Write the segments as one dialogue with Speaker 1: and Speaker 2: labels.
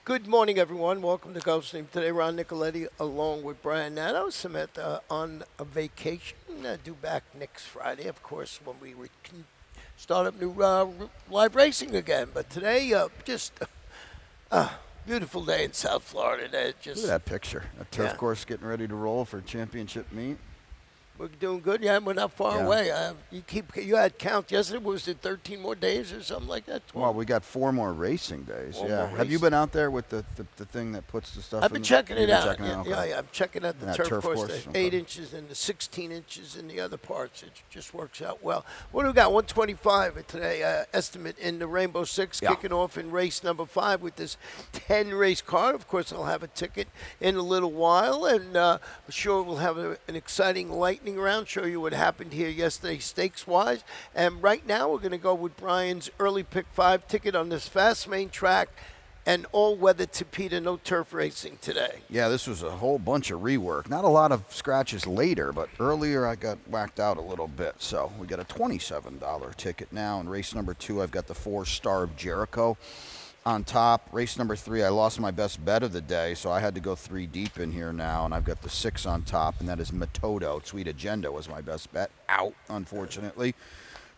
Speaker 1: Good morning, everyone. Welcome to Gulfstream. Today, Ron Nicoletti along with Brian Nato. Samantha on a vacation. Due back next Friday, of course, when we can start up new live racing again. But today, just a beautiful day in South Florida.
Speaker 2: Look at that picture. A turf course getting ready to roll for a championship meet.
Speaker 1: We're doing good. Yeah, we're not far away. You had count yesterday. Was it 13 more days or something like that? 12?
Speaker 2: Well, we got 4 more racing days.
Speaker 1: More
Speaker 2: Have you
Speaker 1: racing.
Speaker 2: been out there with the thing that puts the stuff?
Speaker 1: I've been checking it out.
Speaker 2: Okay.
Speaker 1: Yeah, I'm checking out the
Speaker 2: That
Speaker 1: turf course, the
Speaker 2: okay.
Speaker 1: 8 inches and the 16 inches in the other parts. It just works out well. What do we got? 125 today. Estimate in the Rainbow Six, kicking off in race number 5 with this 10 race card. Of course, I'll have a ticket in a little while, and I'm sure we'll have an exciting lightning round. Show you what happened here yesterday stakes-wise. And right now, we're going to go with Brian's early pick 5 ticket on this fast main track. And all-weather Tapeta, no turf racing today.
Speaker 2: Yeah, this was a whole bunch of rework. Not a lot of scratches later, but earlier I got whacked out a little bit. So we got a $27 ticket now. In race number 2, I've got the 4 Star of Jericho on top. Race number 3, I lost my best bet of the day, so I had to go 3 deep in here now, and I've got the 6 on top, and that is Metodo. Sweet Agenda was my best bet. Out, unfortunately.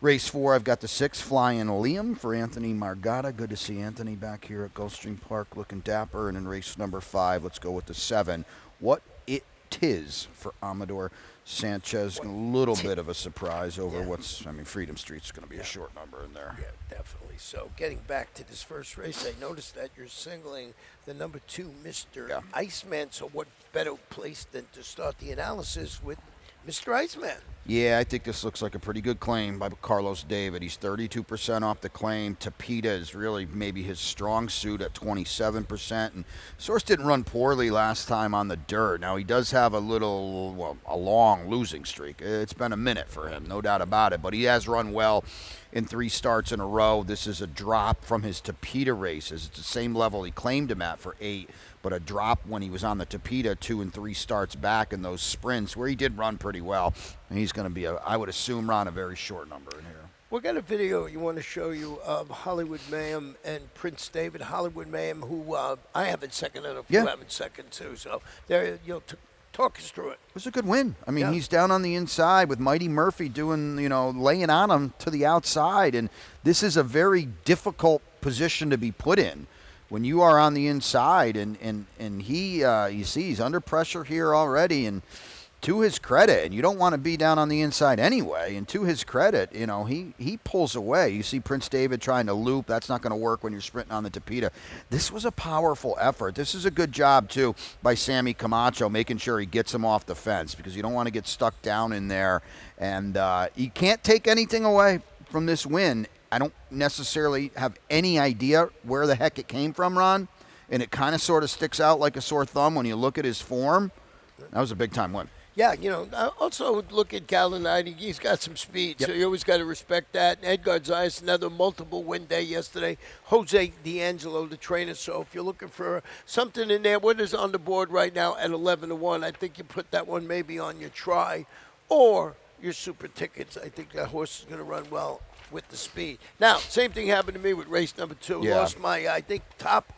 Speaker 2: Race 4, I've got the 6, Flying Liam for Anthony Margata. Good to see Anthony back here at Gulfstream Park looking dapper. And in race number 5, let's go with the 7, What It Tis for Amador Sanchez. A little bit of a surprise over Freedom Street's going to be a short number in there.
Speaker 1: Yeah, definitely. So getting back to this first race, I noticed that you're singling the number 2, Mr. Iceman. So what better place than to start the analysis with Mr. Iceman?
Speaker 2: Yeah, I think this looks like a pretty good claim by Carlos David. He's 32% off the claim. Tapeta is really maybe his strong suit at 27%. And Source didn't run poorly last time on the dirt. Now, he does have a long losing streak. It's been a minute for him, no doubt about it. But he has run well in 3 starts in a row. This is a drop from his Tapeta races. It's the same level he claimed him at for 8, but a drop when he was on the Tapeta 2 and 3 starts back in those sprints where he did run pretty well. And he's going to be, I would assume, Ron, a very short number in here.
Speaker 1: We got a video you want to show you of Hollywood Mayhem and Prince David. Hollywood Mayhem, who I have in second, and you have in second too. So there, talk us through it.
Speaker 2: It was a good win. I mean, he's down on the inside with Mighty Murphy doing, laying on him to the outside. And this is a very difficult position to be put in when you are on the inside. And he, you see, he's under pressure here already. And to his credit, and you don't want to be down on the inside anyway, and to his credit, he pulls away. You see Prince David trying to loop. That's not going to work when you're sprinting on the Tapeta. This was a powerful effort. This is a good job, too, by Sammy Camacho, making sure he gets him off the fence because you don't want to get stuck down in there. And you can't take anything away from this win. I don't necessarily have any idea where the heck it came from, Ron, and it kind of sort of sticks out like a sore thumb when you look at his form. That was a big-time win.
Speaker 1: Yeah, also look at Gallinati. He's got some speed, so you always got to respect that. And Edgar Zayas, another multiple win day yesterday. Jose D'Angelo, the trainer. So if you're looking for something in there, what is on the board right now at 11-1? I think you put that one maybe on your try or your super tickets. I think that horse is going to run well with the speed. Now, same thing happened to me with race number 2.
Speaker 2: Yeah.
Speaker 1: Lost my, top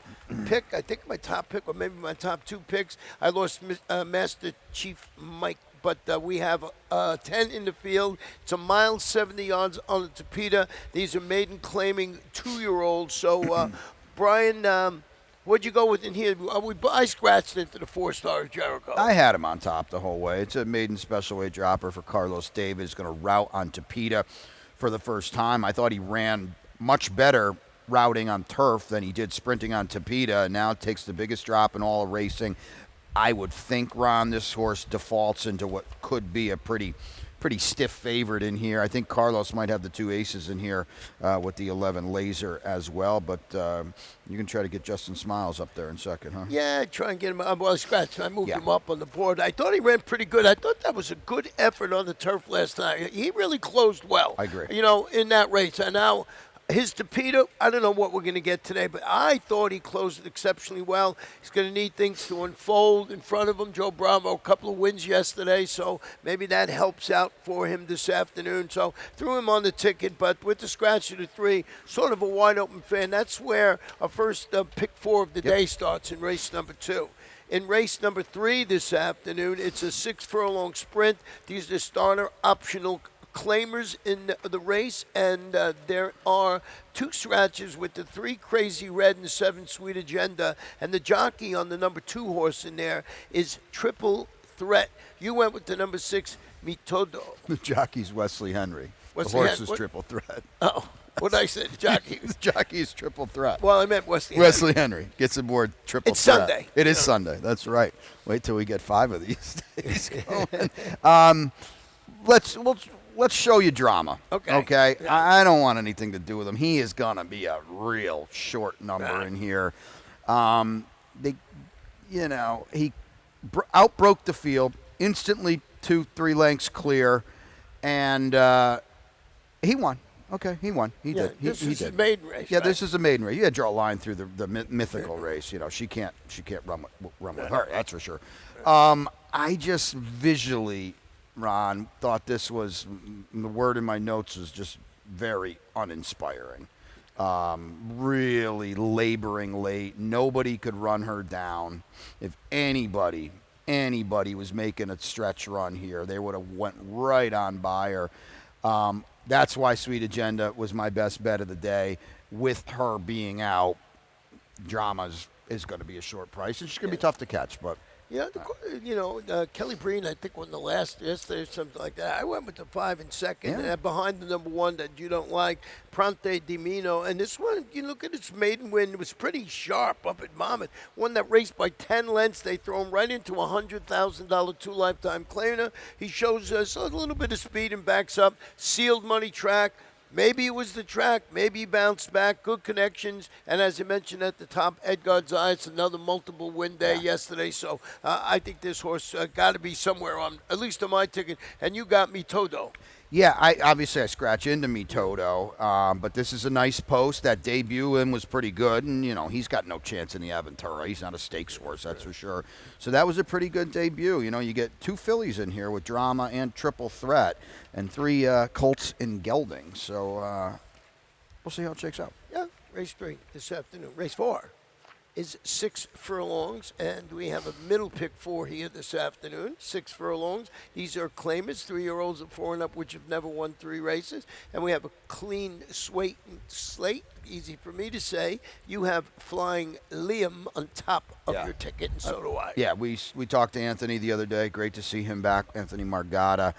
Speaker 1: pick. I think my top pick, or maybe my top 2 picks. I lost Master Chief Mike, but we have 10 in the field. It's a mile 70 yards on the Tapeta. These are maiden claiming 2-year-olds. So, Brian, what'd you go with in here? I scratched into the 4 Star of Jericho.
Speaker 2: I had him on top the whole way. It's a maiden special weight dropper for Carlos David. He's going to route on Tapeta for the first time. I thought he ran much better routing on turf than he did sprinting on Tapeta. Now it takes the biggest drop in all of racing. I would think, Ron, this horse defaults into what could be a pretty stiff favorite in here. I think Carlos might have the 2 aces in here with the 11 Laser as well, but you can try to get Justin Smiles up there in second, huh?
Speaker 1: Yeah, try and get him up. Well, I scratched. I moved him up on the board. I thought he ran pretty good. I thought that was a good effort on the turf last night. He really closed well.
Speaker 2: I agree.
Speaker 1: In that race. And now His torpedo, I don't know what we're going to get today, but I thought he closed it exceptionally well. He's going to need things to unfold in front of him. Joe Bravo, a couple of wins yesterday, so maybe that helps out for him this afternoon. So threw him on the ticket, but with the scratch of the 3, sort of a wide-open fan. That's where our first pick 4 of the day starts in race number 2. In race number 3 this afternoon, it's a 6-furlong sprint. These are starter optional claimers in the race, and there are 2 scratches with the 3 Crazy Red and 7 Sweet Agenda, and the jockey on the number 2 horse in there is Triple Threat. You went with the number 6 Mitodo.
Speaker 2: The jockey's Wesley Henry.
Speaker 1: Wesley
Speaker 2: the horse is
Speaker 1: what?
Speaker 2: Triple Threat.
Speaker 1: Oh, what did I say? The jockey.
Speaker 2: The jockey's Triple Threat.
Speaker 1: Well, I meant Wesley
Speaker 2: Wesley Henry gets aboard Triple
Speaker 1: It's
Speaker 2: Threat.
Speaker 1: Sunday.
Speaker 2: It is Sunday. That's right. Wait till we get 5 of these days going. Let's show you drama. Okay.
Speaker 1: Yeah.
Speaker 2: I don't want anything to do with him. He is gonna be a real short number in here. He outbroke the field instantly, 2-3 lengths clear, and he won. Okay, he won. He did.
Speaker 1: This
Speaker 2: he
Speaker 1: is
Speaker 2: did.
Speaker 1: a maiden race.
Speaker 2: Yeah,
Speaker 1: right?
Speaker 2: this is a maiden race. You got to draw a line through the mythical race. You know, she can't run with her. That's for sure. I just visually, Ron, thought this was, the word in my notes was just very uninspiring. Really laboring late. Nobody could run her down. If anybody was making a stretch run here, they would have went right on by her. That's why Sweet Agenda was my best bet of the day. With her being out, Drama is going to be a short price. It's going to be tough to catch, but
Speaker 1: Yeah, Kelly Breen, I think, won the last yesterday or something like that. I went with the 5 in second, behind the number 1 that you don't like, Pronte Di Mino. And this one, you look at its maiden win, it was pretty sharp up at Monmouth. Won that race by 10 lengths. They throw him right into a $100,000 two-lifetime claimer. He shows us a little bit of speed and backs up. Sealed money track. Maybe it was the track. Maybe he bounced back. Good connections. And as I mentioned at the top, Edgar Zayas, another multiple win day yesterday. So I think this horse got to be somewhere on, at least on my ticket. And you got me Todo.
Speaker 2: yeah, I scratch into me Toto, but this is a nice post. That debut in was pretty good, and he's got no chance in the Aventura. He's not a stakes horse, that's for sure. So that was a pretty good debut. You get 2 fillies in here with Drama and Triple Threat, and 3 Colts in gelding. So we'll see how it shakes out.
Speaker 1: Yeah, race 3 this afternoon. Race 4 is 6 furlongs, and we have a middle pick 4 here this afternoon. 6 furlongs. These are claimers, 3-year-olds at 4 and up, which have never won 3 races. And we have a clean slate. Easy for me to say. You have Flying Liam on top of your ticket, and so do I.
Speaker 2: Yeah, we talked to Anthony the other day. Great to see him back, Anthony Margada.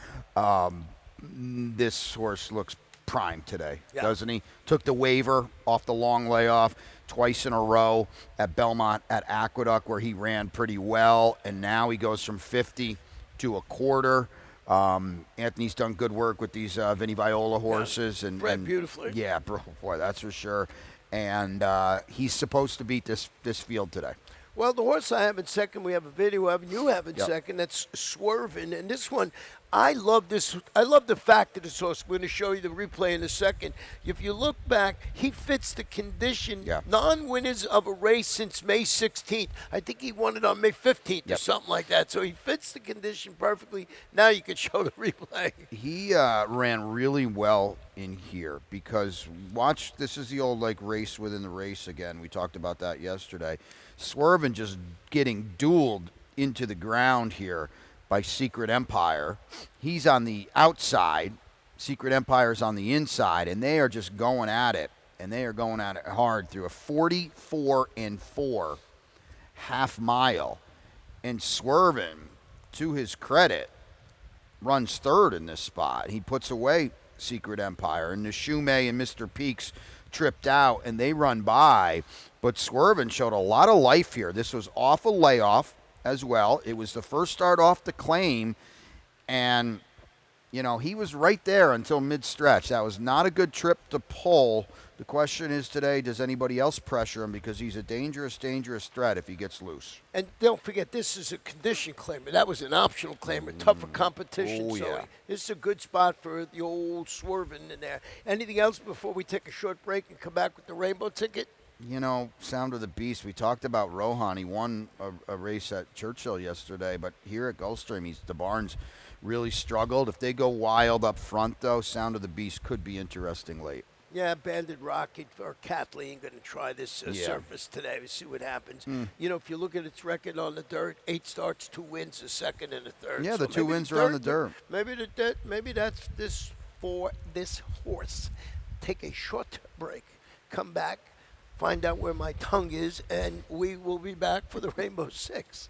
Speaker 2: This horse looks prime today, doesn't he? Took the waiver off the long layoff twice in a row at Belmont, at Aqueduct, where he ran pretty well, and now he goes from 50 to a quarter. Anthony's done good work with these Vinny Viola horses, and
Speaker 1: beautifully.
Speaker 2: Yeah, boy, that's for sure. And he's supposed to beat this field today.
Speaker 1: Well, the horse I have in second, we have a video of, and you have in second. That's Swerving. And this one, I love this. I love the fact that this horse, we're going to show you the replay in a second. If you look back, he fits the condition, non-winners of a race since May 16th. I think he won it on May 15th or something like that. So he fits the condition perfectly. Now you can show the replay.
Speaker 2: He ran really well in here because watch, this is the old race within the race again. We talked about that yesterday. Swerving just getting dueled into the ground here by Secret Empire. He's on the outside. Secret Empire's on the inside, and they are just going at it, and they are going at it hard through a 44-4 half mile. And Swerving, to his credit, runs third in this spot. He puts away Secret Empire, and Nishume and Mr. Peaks tripped out, and they run by. But Swerving showed a lot of life here. This was off a layoff as well. It was the first start off the claim, and he was right there until mid-stretch. That was not a good trip to pull The question is today, does anybody else pressure him, because he's a dangerous, dangerous threat if he gets loose.
Speaker 1: And don't forget, this is a condition claimer. That was an optional claimer, tougher competition.
Speaker 2: Oh,
Speaker 1: so
Speaker 2: yeah.
Speaker 1: this is a good spot for the old swerving in there. Anything else before we take a short break and come back with the rainbow ticket?
Speaker 2: You know, Sound of the Beast, we talked about Rohan. He won a race at Churchill yesterday, but here at Gulfstream, the barns really struggled. If they go wild up front, though, Sound of the Beast could be interesting late.
Speaker 1: Yeah, Bandit Rocket or Kathleen going to try this surface today. We see what happens. You know, if you look at its record on the dirt, 8 starts, 2 wins, a second and a third.
Speaker 2: Yeah,
Speaker 1: so
Speaker 2: the 2 wins are on the dirt.
Speaker 1: Maybe that's this for this horse. Take a short break. Come back, find out where my tongue is, and we will be back for the Rainbow Six.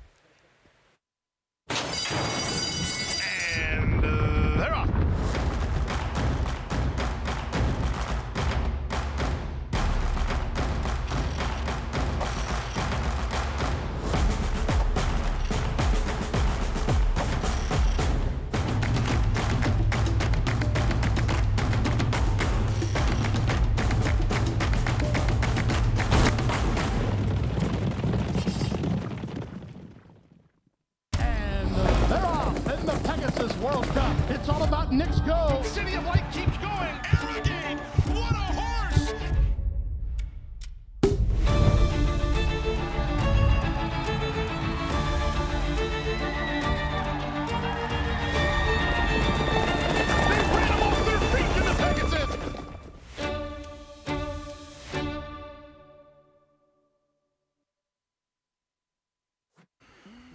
Speaker 3: And they're off. They're off in the Pegasus World Cup. It's all about Nick's go. City of Light keeps going. Arrogate. What a horse! They ran him off their feet in the Pegasus.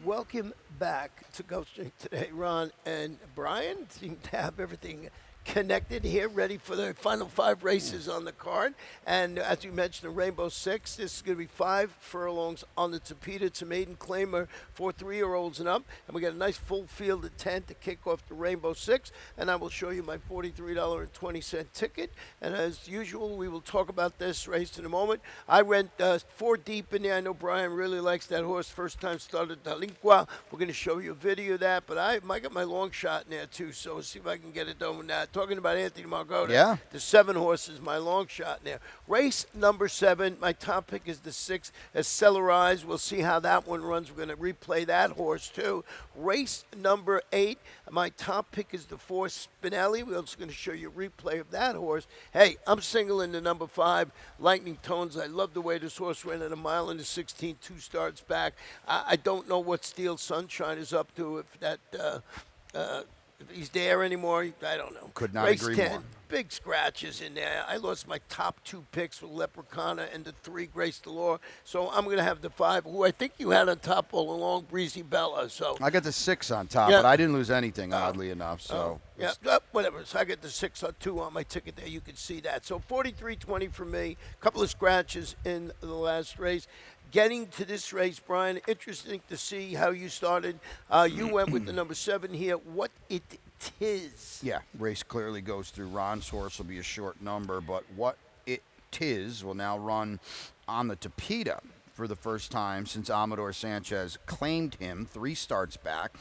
Speaker 1: Welcome back to Gulfstream today. Ron and Brian seem to have everything connected here, ready for the final 5 races on the card. And as you mentioned, the Rainbow Six, this is going to be 5 furlongs on the Tapeta. It's a maiden claimer for 3-year-olds and up. And we got a nice full field of 10 to kick off the Rainbow Six. And I will show you my $43.20 ticket. And as usual, we will talk about this race in a moment. I went 4 deep in there. I know Brian really likes that horse. First time started Delinqua. We're going to show you a video of that. But I got my long shot in there too. So we'll see if I can get it done with that. Talking about Anthony Margota.
Speaker 2: Yeah.
Speaker 1: The 7 horses, my long shot in there. Race number 7, my top pick is the 6, Accelerize. We'll see how that one runs. We're going to replay that horse too. Race number 8, my top pick is the 4, Spinelli. We're also going to show you a replay of that horse. Hey, I'm singling the number 5, Lightning Tones. I love the way this horse ran at a mile and a 16, 2 starts back. I don't know what Steel Sunshine is up to, if that if he's there anymore. I don't know.
Speaker 2: Could not
Speaker 1: Race
Speaker 2: agree
Speaker 1: 10,
Speaker 2: more.
Speaker 1: big scratches in there. I lost my top 2 picks with Leprechauна and the 3, Grace Delore. So I'm going to have the 5, who I think you had on top all along, Breezy Bella. So
Speaker 2: I got the 6 on top,
Speaker 1: Yeah.
Speaker 2: but I didn't lose anything, oddly enough. So
Speaker 1: yeah, whatever. So I get the 6 or 2 on my ticket there. You can see that. So 43.20 for me. A couple of scratches in the last race. Getting to this race, Brian, interesting to see how you started. You went with the number 7 here. What it is.
Speaker 2: yeah, race clearly goes through. Ron's horse will be a short number, but What It Is will now run on the Tapeta for the first time since Amador Sanchez claimed him 3 starts back.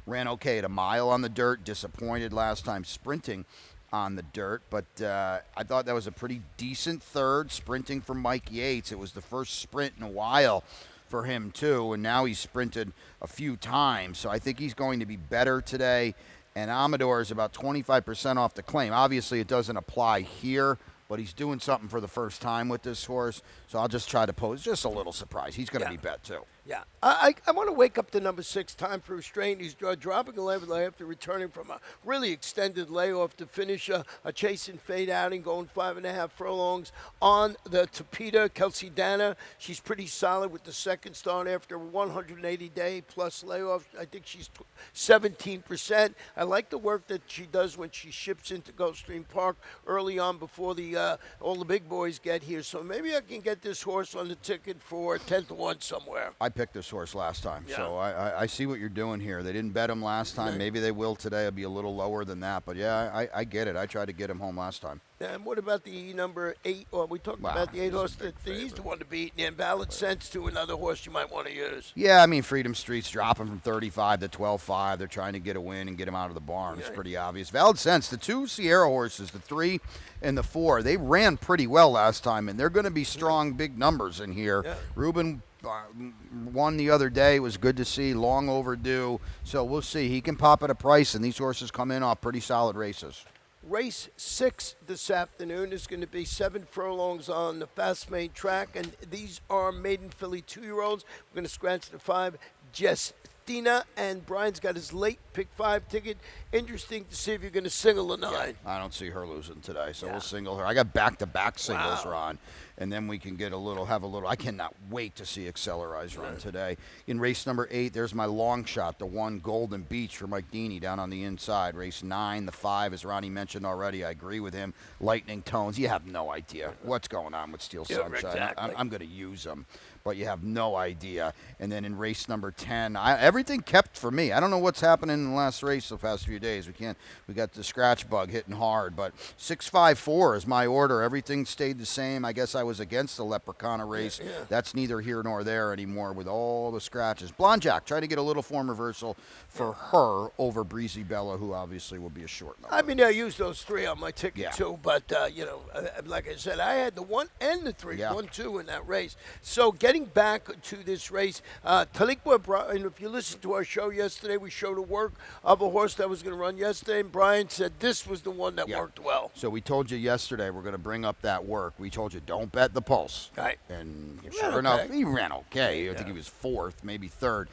Speaker 2: Ran okay at a mile on the dirt, disappointed last time sprinting on the dirt, but I thought that was a pretty decent third, sprinting for Mike Yates. It was the first sprint in a while for him too, and now he's sprinted a few times, so I think he's going to be better today. And Amador is about 25% off the claim. Obviously, it doesn't apply here, but he's doing something for the first time with this horse, so I'll just try to pose just a little surprise. He's going to be bet too.
Speaker 1: Yeah, I want to wake up the number 6, Time for Restraint. He's dropping a level after returning from a really extended layoff to finish a chase and fade outing, going 5.5 furlongs on the Tapeta. Kelsey Dana, she's pretty solid with the second start after 180-day plus layoff. I think she's 17%. I like the work that she does when she ships into Gulfstream Park early on before the all the big boys get here. So maybe I can get this horse on the ticket for 10 to 1 somewhere.
Speaker 2: I picked this horse last time.
Speaker 1: Yeah.
Speaker 2: So I see what you're doing here. They didn't bet him last time. Maybe they will today. It'll be a little lower than that. But, yeah, I get it. I tried to get him home last time.
Speaker 1: And what about the number 8? Well, we talked about the 8 horse. He's the one to beat. And Valid Sense to another horse you might want to use.
Speaker 2: Yeah, I mean, Freedom Street's dropping from 35 to 12.5. They're trying to get a win and get him out of the barn. It's pretty obvious. Valid Sense, the 2 Sierra horses, the 3 and the 4, they ran pretty well last time, and they're going to be strong, big numbers in here.
Speaker 1: Yeah.
Speaker 2: Ruben won the other day. It was good to see, long overdue. So we'll see. He can pop at a price, and these horses come in off pretty solid races.
Speaker 1: Race 6 this afternoon is going to be 7 furlongs on the fast main track, and these are maiden filly 2-year-olds. We're going to scratch the 5, Justina, and Brian's got his late pick 5 ticket. Interesting to see if you're going to single a 9.
Speaker 2: Yeah, I don't see her losing today, so we'll single her. I got back-to-back singles run, and then we can have a little. I cannot wait to see Accelerize run today. In race number 8, there's my long shot, the 1 Golden Beach for Mike Deeney down on the inside. Race 9, the 5, as Ronnie mentioned already. I agree with him. Lightning Tones. You have no idea what's going on with Steel Sunshine.
Speaker 1: Exactly.
Speaker 2: I'm going to use them, but you have no idea. And then in race number 10, everything kept for me. I don't know what's happening in the last race the past few days. We got the scratch bug hitting hard, but 654 is my order. Everything stayed the same. I guess I was against the Leprechaun race.
Speaker 1: Yeah.
Speaker 2: That's neither here nor there anymore with all the scratches. Blonde Jack, trying to get a little form reversal for her over Breezy Bella, who obviously will be a short number.
Speaker 1: I mean, I used those 3 on my ticket too, but like I said, I had the 1 and the 3, 1-2 in that race. So getting back to this race, Taliqua, and if you listened to our show yesterday, we showed a work of a horse that was going to run yesterday, and Brian said this was the one that worked well.
Speaker 2: So we told you yesterday we're going to bring up that work. We told you don't bet the pulse.
Speaker 1: Right.
Speaker 2: And sure enough, he ran okay. I think he was 4th, maybe 3rd.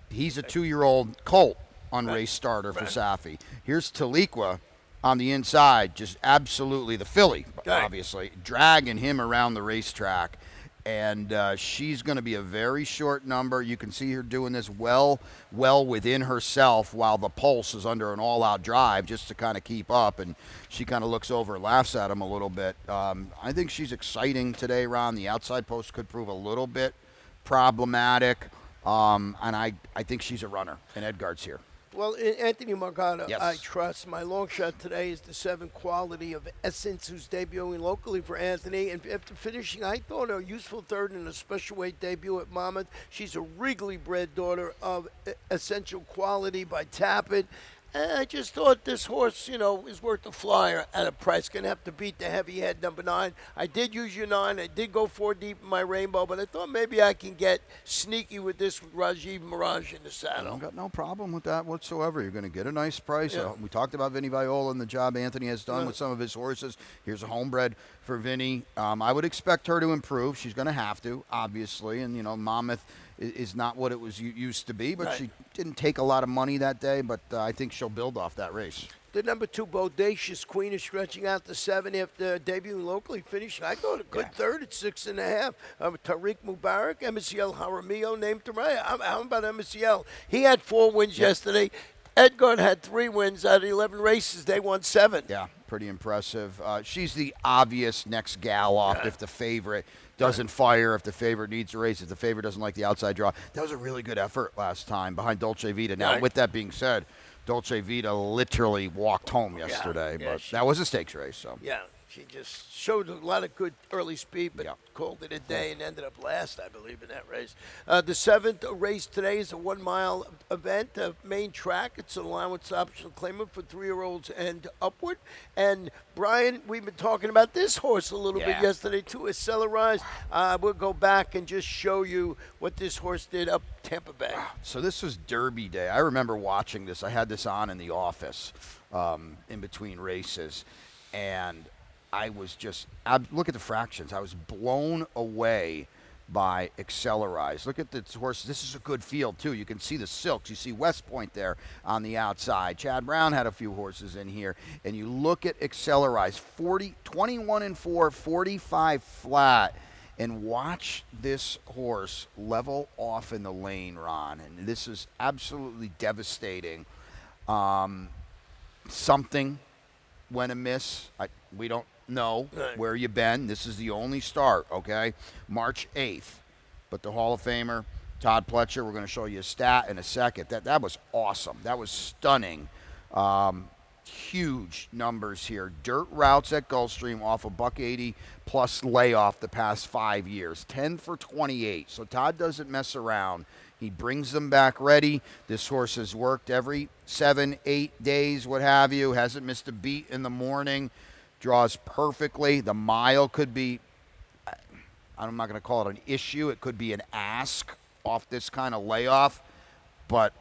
Speaker 2: He's a 2-year-old colt on race starter for Safi. Here's Taliqua on the inside, just absolutely the filly, obviously, dragging him around the racetrack. And she's going to be a very short number. You can see her doing this well within herself while the pulse is under an all-out drive just to kind of keep up. And she kind of looks over and laughs at him a little bit. I think she's exciting today, Ron. The outside post could prove a little bit problematic. And I think she's a runner, and Edgard's here.
Speaker 1: Well, Anthony Margado, I trust. My long shot today is the 7 Quality of Essence, who's debuting locally for Anthony. And after finishing, I thought, a useful 3rd in a special weight debut at Monmouth. She's a regally bred daughter of Essential Quality by Tappet. And I just thought this horse, is worth a flyer at a price. Going to have to beat the heavy head number 9. I did use your 9. I did go 4 deep in my rainbow, but I thought maybe I can get sneaky with this with Rajiv Mirage in the saddle.
Speaker 2: I've got no problem with that whatsoever. You're going to get a nice price. We talked about Vinny Viola and the job Anthony has done with some of his horses. Here's a homebred for Vinny. I would expect her to improve. She's going to have to, obviously. And, Monmouth is not what it was used to be, but she didn't take a lot of money that day, but I think she'll build off that race.
Speaker 1: The number 2 Bodacious Queen is stretching out to 7 after debuting locally, finishing. I thought a good 3rd at 6.5. Tariq Mubarak, MCL Jaramillo named to right. How about MCL? He had 4 wins yesterday. Edgard had 3 wins out of 11 races. They won 7.
Speaker 2: Yeah, pretty impressive. She's the obvious next gal up if the favorite doesn't fire, if the favorite needs a race, if the favorite doesn't like the outside draw. That was a really good effort last time behind Dolce Vita. Now, with that being said, Dolce Vita literally walked home yesterday, but that was a stakes race. So
Speaker 1: she just showed a lot of good early speed, but called it a day and ended up last, I believe, in that race. The 7th race today is a 1-mile event, main track. It's an allowance optional claimant for 3-year-olds and upward. And Brian, we've been talking about this horse a little bit yesterday too. Accelerize. We'll go back and just show you what this horse did up Tampa Bay.
Speaker 2: So this was Derby Day. I remember watching this. I had this on in the office in between races, and I was just, look at the fractions. I was blown away by Accelerize. Look at this horse. This is a good field, too. You can see the silks. You see West Point there on the outside. Chad Brown had a few horses in here. And you look at Accelerize, 21-4, 45 flat. And watch this horse level off in the lane, Ron. And this is absolutely devastating. Something went amiss. We don't know where you've been. This is the only start, okay? March 8th. But the Hall of Famer Todd Pletcher, we're going to show you a stat in a second. That was awesome. That was stunning. Huge numbers here. Dirt routes at Gulfstream off a $180 plus layoff the past 5 years. 10 for 28. So Todd doesn't mess around. He brings them back ready. This horse has worked every 7-8 days, what have you. Hasn't missed a beat in the morning. Draws perfectly. The mile could be, I'm not going to call it an issue. It could be an ask off this kind of layoff. But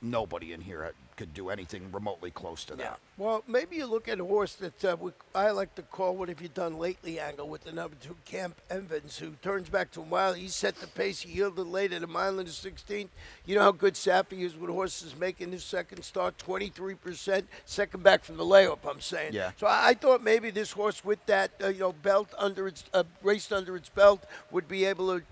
Speaker 2: nobody in here could do anything remotely close to that.
Speaker 1: Yeah. Well, maybe you look at a horse that I like to call "What Have You Done Lately" angle with the number 2 Camp Evans, who turns back to a mile. He set the pace. He yielded late at a mile and a 16th. You know how good Saffy is with horses making his second start, 23%, second back from the layoff, I'm saying.
Speaker 2: Yeah.
Speaker 1: So I thought maybe this horse with that belt under its raced under its belt would be able to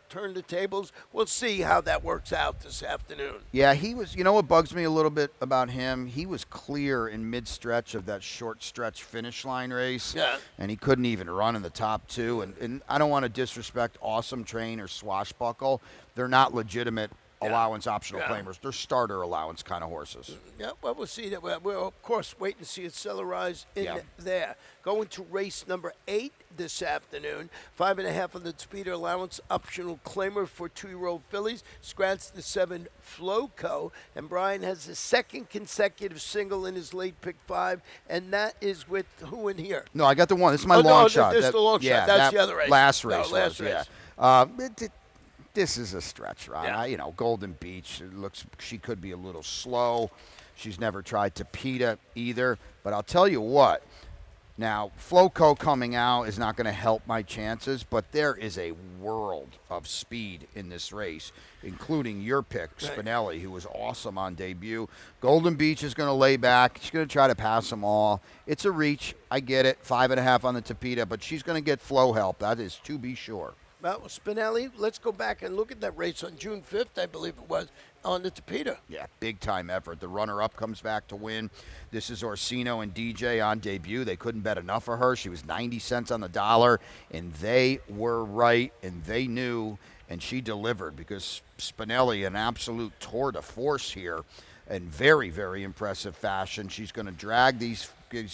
Speaker 1: turn the tables. We'll see how that works out this afternoon.
Speaker 2: Yeah, he was. You know what bugs me a little bit about him? He was clear in mid-stretch of that short stretch finish line race.
Speaker 1: Yeah.
Speaker 2: And he couldn't even run in the top 2. And I don't want to disrespect Awesome Train or Swashbuckle. They're not legitimate allowance optional claimers. They're starter allowance kind of horses.
Speaker 1: Yeah, well, we'll see that. We'll, of course, wait and see it cellarize in there. Going to race number 8 this afternoon. 5.5 on the speeder allowance optional claimer for 2-year-old fillies. Scratched the 7 Floco. And Brian has the second consecutive single in his late pick 5. And that is with who in here?
Speaker 2: No, I got the one. This is my long shot.
Speaker 1: This is the long shot. That's the other race.
Speaker 2: Last race.
Speaker 1: No, last race.
Speaker 2: Yeah. This is a stretch, right?
Speaker 1: Yeah.
Speaker 2: Golden Beach, it looks she could be a little slow. She's never tried Tapeta either. But I'll tell you what, now, Floco coming out is not going to help my chances, but there is a world of speed in this race, including your pick, Spinelli, who was awesome on debut. Golden Beach is going to lay back. She's going to try to pass them all. It's a reach. I get it. 5.5 on the Tapeta, but she's going to get flow help. That is to be sure.
Speaker 1: Well, Spinelli, let's go back and look at that race on June 5th, I believe it was, on the Tapeta.
Speaker 2: Yeah, big-time effort. The runner-up comes back to win. This is Orsino and DJ on debut. They couldn't bet enough of her. She was 90 cents on the dollar, and they were right, and they knew, and she delivered because Spinelli, an absolute tour de force here in very, very impressive fashion. She's going to drag these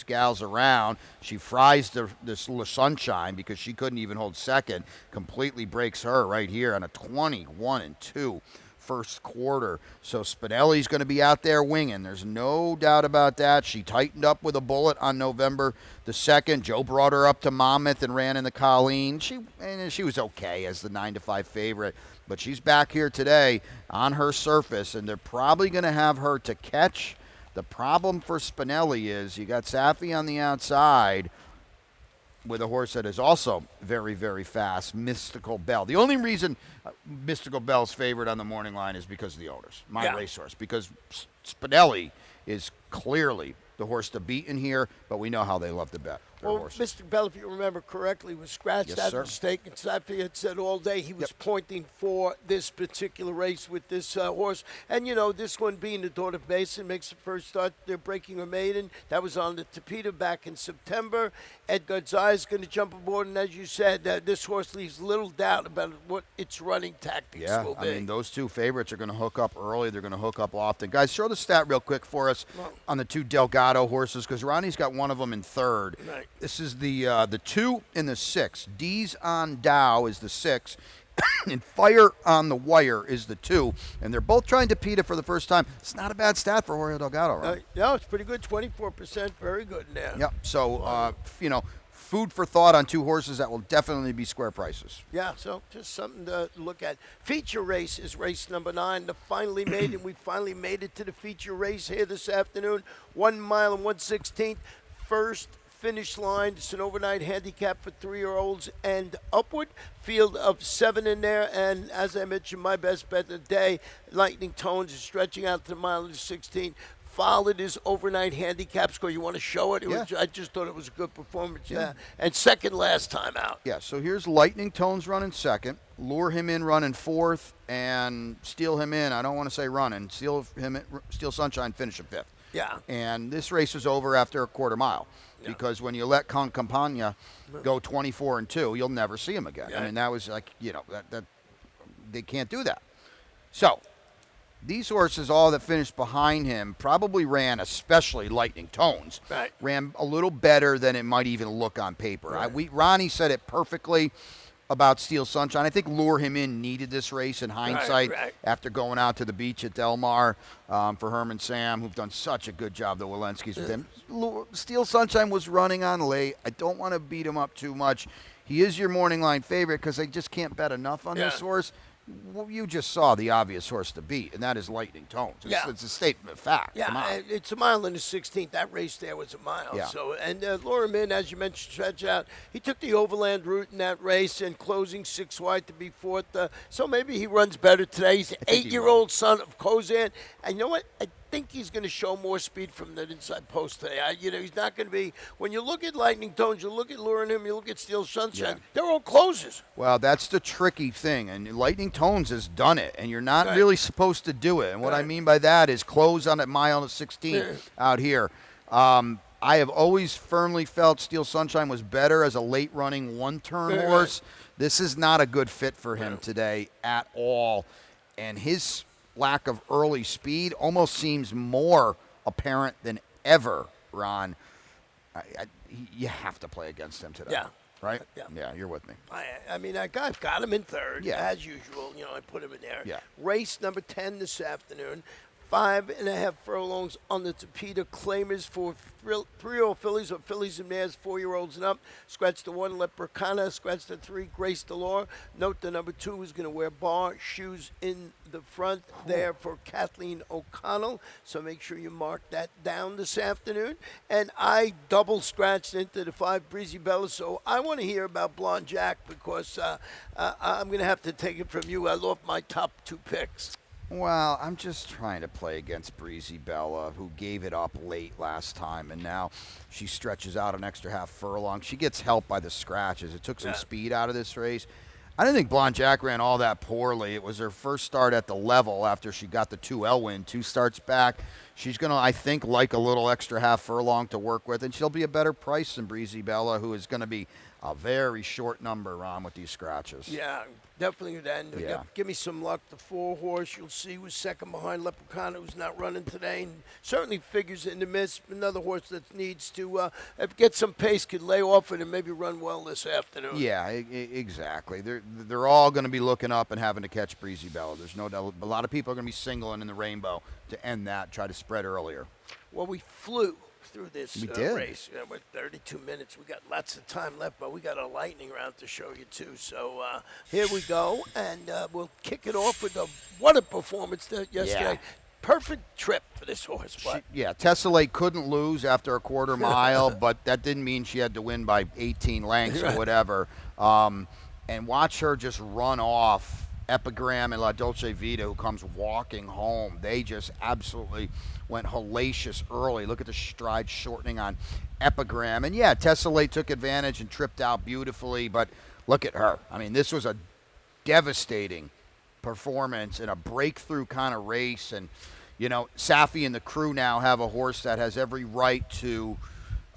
Speaker 2: gals around. She fries this Sunshine because she couldn't even hold second. Completely breaks her right here on a 21-2 first quarter. So Spinelli's going to be out there winging. There's no doubt about that. She tightened up with a bullet on November the 2nd. Joe brought her up to Monmouth and ran in the Colleen. She was okay as the 9-5 favorite. But she's back here today on her surface, and they're probably going to have her to catch. The problem for Spinelli is you got Saffy on the outside with a horse that is also very, very fast, Mystical Bell. The only reason Mystical Bell's favorite on the morning line is because of the owners, my racehorse, because Spinelli is clearly the horse to beat in here, but we know how they love to bet.
Speaker 1: Well, Mr. Bell, if you remember correctly, was scratched at a mistake, and Saffy had said all day he was pointing for this particular race with this horse. And, this one being the daughter of Mason makes the first start. They're breaking her maiden. That was on the Tapeta back in September. Edgar Zai is going to jump aboard, and as you said, this horse leaves little doubt about what its running tactics will be.
Speaker 2: I mean, those two favorites are going to hook up early. They're going to hook up often. Guys, show the stat real quick for us on the 2 Delgado horses, because Ronnie's got one of them in third.
Speaker 1: Right.
Speaker 2: This is the 2 and the 6. D's on Dow is the 6, and Fire on the Wire is the 2. And they're both trying to Tapeta for the first time. It's not a bad stat for Jorge Delgado, right?
Speaker 1: No, it's pretty good. 24%, very good now.
Speaker 2: Yep. So, food for thought on 2 horses that will definitely be square prices.
Speaker 1: Yeah, so just something to look at. Feature race is race number 9. We finally made it to the feature race here this afternoon. 1 mile and 1/16. First finish line. It's an overnight handicap for 3-year-olds and upward. Field of 7 in there, and as I mentioned, my best bet of the day, Lightning Tones is stretching out to the mile and 16. Followed his overnight handicap score. You want to show it? I just thought it was a good performance. Yeah. And second last time out.
Speaker 2: Yeah, so here's Lightning Tones running second. Lure him in running fourth, and steal him in. I don't want to say running. Steal Sunshine finishing 5th.
Speaker 1: Yeah.
Speaker 2: And this race was over after a quarter mile. Yeah. Because when you let Con Campagna go 24-2, you'll never see him again. Yeah. I mean, that was like, they can't do that. So these horses, all that finished behind him, probably ran, especially Lightning Tones,
Speaker 1: Right.
Speaker 2: ran a little better than it might even look on paper.
Speaker 1: Right.
Speaker 2: Ronnie said it perfectly about Steel Sunshine. I think Lure Him In needed this race in hindsight
Speaker 1: Right.
Speaker 2: after going out to the beach at Del Mar for Herman Sam, who've done such a good job, the Walensky's with him. Steel Sunshine was running on late. I don't want to beat him up too much. He is your morning line favorite because I just can't bet enough on this horse. Well, you just saw the obvious horse to beat, and that is Lightning Tones. It's a statement of fact. Come on.
Speaker 1: Yeah, it's a mile in the 16th. That race there was a mile.
Speaker 2: Yeah.
Speaker 1: So, and Lure Him In, as you mentioned, stretch out. He took the overland route in that race and closing 6 wide to be fourth. So maybe he runs better today. He's an 8-year-old son of Kozan. And you know what? I think he's going to show more speed from that inside post today. He's not going to be. When you look at Lightning Tones, you look at Lure Him, you look at Steel Sunshine. They're all closers.
Speaker 2: Well, that's the tricky thing, and Lightning Tones has done it, and you're not really supposed to do it. And what I mean by that is close on a mile and 16 out here. I have always firmly felt Steel Sunshine was better as a late-running one-turn horse. This is not a good fit for him today at all, and his lack of early speed almost seems more apparent than ever, Ron. You have to play against him today.
Speaker 1: Yeah.
Speaker 2: Right?
Speaker 1: Yeah.
Speaker 2: You're with me.
Speaker 1: I mean, I got him in third, as usual. I put him in there.
Speaker 2: Yeah.
Speaker 1: Race number 10 this afternoon. 5.5 furlongs on the Tapeta Claimers for 3-year-old fillies or fillies and mares, 4-year-olds and up. Scratch the 1, Leprechauna. Scratch the 3, Grace Delore. Note the number 2 is going to wear bar shoes in the front there for Kathleen O'Connell. So make sure you mark that down this afternoon. And I double scratched into the 5, Breezy Bella. So I want to hear about Blonde Jack because I'm going to have to take it from you. I lost my top 2 picks.
Speaker 2: Well, I'm just trying to play against Breezy Bella, who gave it up late last time, and now she stretches out an extra half furlong. She gets help by the scratches. It took some speed out of this race. I didn't think Blonde Jack ran all that poorly. It was her first start at the level after she got the 2L win, 2 starts back. She's going to, I think, like a little extra half furlong to work with, and she'll be a better price than Breezy Bella, who is going to be a very short number, Ron, with these scratches.
Speaker 1: Yeah, definitely. Give me some luck. The 4-horse, you'll see, was second behind Leprechauna, who's not running today, and certainly figures in the midst. Another horse that needs to get some pace, could lay off it, and maybe run well this afternoon.
Speaker 2: Yeah, exactly. They're all going to be looking up and having to catch Breezy Bella. There's no doubt. A lot of people are going to be singling in the rainbow to end that, try to spread earlier.
Speaker 1: Well, we flew through this race. We're 32 minutes. We got lots of time left, but we got a lightning round to show you too. So here we go, and we'll kick it off with what a performance yesterday.
Speaker 2: Yeah.
Speaker 1: Perfect trip for this horse.
Speaker 2: Tessellate couldn't lose after a quarter mile, but that didn't mean she had to win by 18 lengths or whatever. And watch her just run off Epigram and La Dolce Vita, who comes walking home. They just absolutely went hellacious early. Look at the stride shortening on Epigram. And Tessellate took advantage and tripped out beautifully, but look at her. I mean, this was a devastating performance in a breakthrough kind of race. And, Safi and the crew now have a horse that has every right to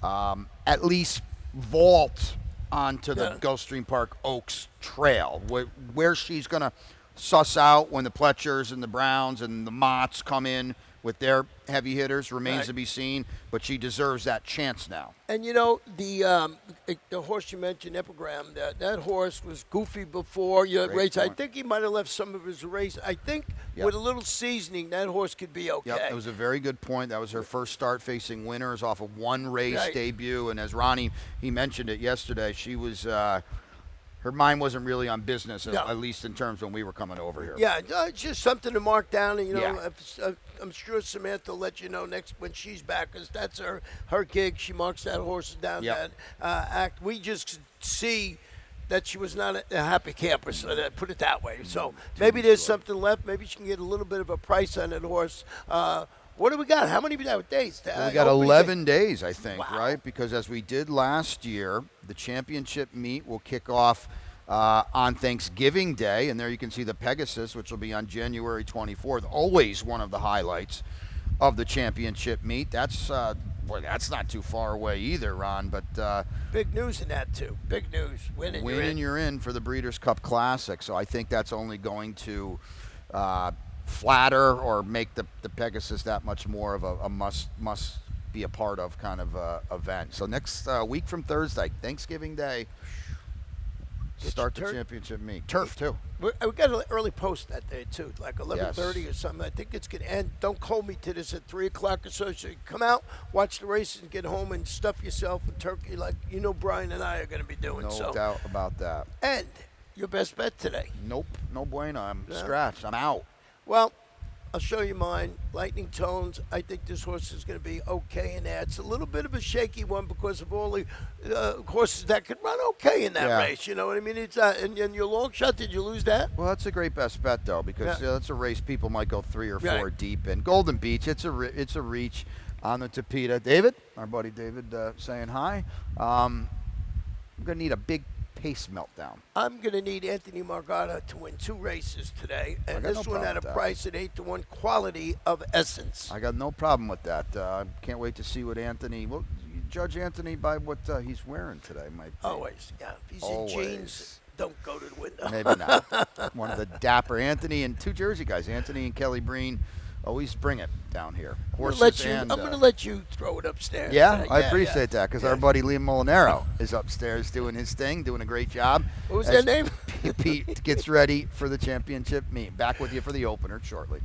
Speaker 2: at least vault onto the Gulfstream Park Oaks trail, where she's going to suss out when the Pletchers and the Browns and the Motts come in with their heavy hitters remains to be seen, but she deserves that chance now.
Speaker 1: And the horse you mentioned, Epigram, that horse was goofy before race. I think he might have left some of his race. I think with a little seasoning, that horse could be okay.
Speaker 2: Yep, it was a very good point. That was her first start facing winners off of one race debut, and as Ronnie, he mentioned it yesterday, she was her mind wasn't really on business, at least in terms when we were coming over here.
Speaker 1: Yeah, it's just something to mark down. And, I'm sure Samantha will let you know next when she's back, because that's her gig. She marks that horse down. That act. We just see that she was not a happy camper, so put it that way. So maybe there's something left. Maybe she can get a little bit of a price on that horse. What do we got? How many days?
Speaker 2: We got 11 days, I think, right? Because as we did last year, the championship meet will kick off on Thanksgiving Day. And there you can see the Pegasus, which will be on January 24th. Always one of the highlights of the championship meet. That's boy, that's not too far away either, Ron. But
Speaker 1: big news in that too. Big news. Winning,
Speaker 2: you're in for the Breeders' Cup Classic. So I think that's only going to flatter or make the Pegasus that much more of a must be a part of kind of event. So next week from Thursday, Thanksgiving Day, start the championship meet. Turf too.
Speaker 1: We got an early post that day too, like 11:30 or something. I think it's going to end. Don't hold me to this at 3 o'clock or so. So you come out, watch the races, and get home and stuff yourself in turkey, like Brian and I are going to be doing.
Speaker 2: No doubt about that.
Speaker 1: And your best bet today?
Speaker 2: Nope, no bueno. I'm scratched. I'm out.
Speaker 1: Well, I'll show you mine. Lightning Tones. I think this horse is going to be okay in that. It's a little bit of a shaky one because of all the horses that could run okay in that race. You know what I mean? It's and your long shot. Did you lose that?
Speaker 2: Well, that's a great best bet though, because that's a race people might go 3 or 4 deep in. Golden Beach. It's a reach on the Tapeta. David, our buddy David, saying hi. I'm going to need a big pace meltdown.
Speaker 1: I'm going to need Anthony Margada to win 2 races today, and this one at a price at 8-1. Quality of Essence.
Speaker 2: I got no problem with that. Can't wait to see what Anthony. Well, you judge Anthony by what he's wearing today, Mike.
Speaker 1: Always, yeah. If he's in jeans, don't go to the window.
Speaker 2: Maybe not. One of the dapper Anthony and 2 Jersey guys, Anthony and Kelly Breen. Always bring it down here.
Speaker 1: I'm going to let you throw it upstairs.
Speaker 2: Yeah, I appreciate that because our buddy Liam Molinaro is upstairs doing his thing, doing a great job.
Speaker 1: What was their name?
Speaker 2: Pete gets ready for the championship meet. Back with you for the opener shortly.